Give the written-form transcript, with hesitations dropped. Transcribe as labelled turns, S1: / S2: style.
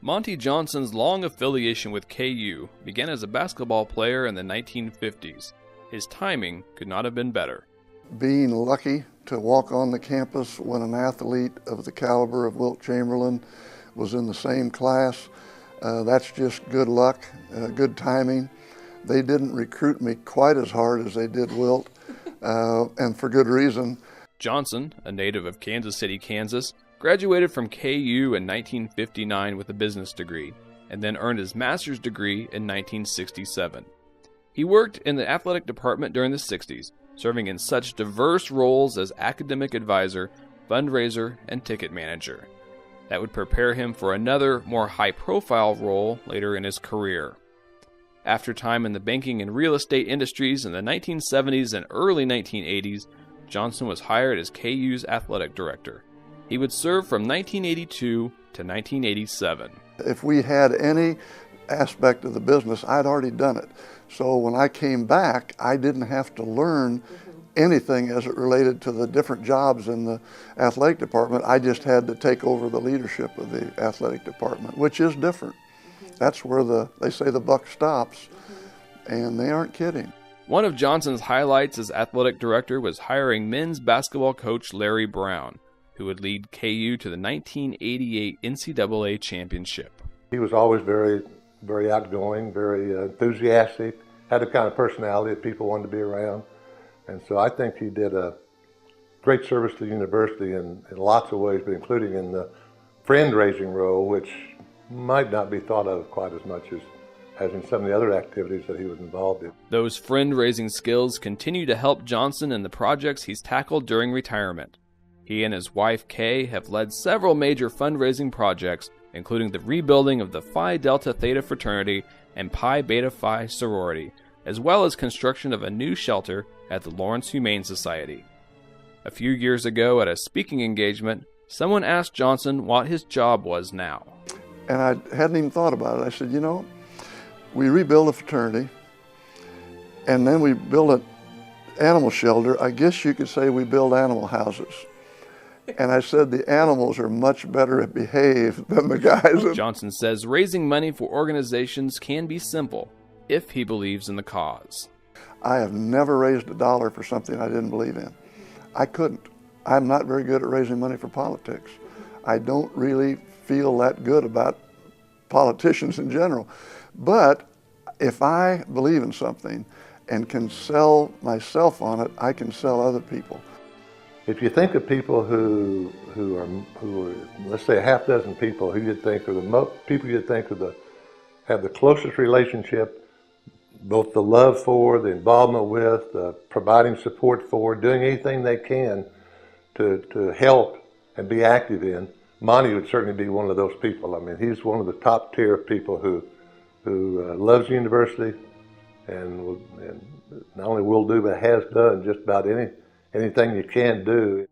S1: Monte Johnson's long affiliation with KU began as a basketball player in the 1950s. His timing could not have been better.
S2: Being lucky to walk on the campus when an athlete of the caliber of Wilt Chamberlain was in the same class, that's just good luck, good timing. They didn't recruit me quite as hard as they did Wilt, and for good reason.
S1: Johnson, a native of Kansas City, Kansas, graduated from KU in 1959 with a business degree, and then earned his master's degree in 1967. He worked in the athletic department during the 60s, serving in such diverse roles as academic advisor, fundraiser, and ticket manager. That would prepare him for another, more high-profile role later in his career. After time in the banking and real estate industries in the 1970s and early 1980s, Johnson was hired as KU's athletic director. He would serve from 1982 to 1987.
S2: If we had any aspect of the business, I'd already done it. So when I came back, I didn't have to learn anything as it related to the different jobs in the athletic department. I just had to take over the leadership of the athletic department, which is different. That's where they say the buck stops, and they aren't kidding.
S1: One of Johnson's highlights as athletic director was hiring men's basketball coach Larry Brown, who would lead KU to the 1988 NCAA championship.
S3: He was always very outgoing, very enthusiastic, had the kind of personality that people wanted to be around. And so I think he did a great service to the university in lots of ways, but including in the friend-raising role, which might not be thought of quite as much as in some of the other activities that he was involved in.
S1: Those friend-raising skills continue to help Johnson in the projects he's tackled during retirement. He and his wife, Kay, have led several major fundraising projects, including the rebuilding of the Phi Delta Theta fraternity and Pi Beta Phi sorority, as well as construction of a new shelter at the Lawrence Humane Society. A few years ago at a speaking engagement, someone asked Johnson what his job was now.
S2: And I hadn't even thought about it. I said, we rebuild a fraternity, and then we build an animal shelter. I guess you could say we build animal houses. And I said the animals are much better behaved than the guys.
S1: Johnson says raising money for organizations can be simple if he believes in the cause.
S2: I have never raised a dollar for something I didn't believe in. I couldn't. I'm not very good at raising money for politics. I don't really feel that good about politicians in general. But if I believe in something and can sell myself on it, I can sell other people.
S3: If you think of people who are, let's say, a half dozen people who you'd think are the people you'd think are have the closest relationship, both the love for, the involvement with, the providing support for, doing anything they can to help and be active in, Monte would certainly be one of those people. I mean, he's one of the top tier of people who loves the university and not only will do, but has done just about anything you can do.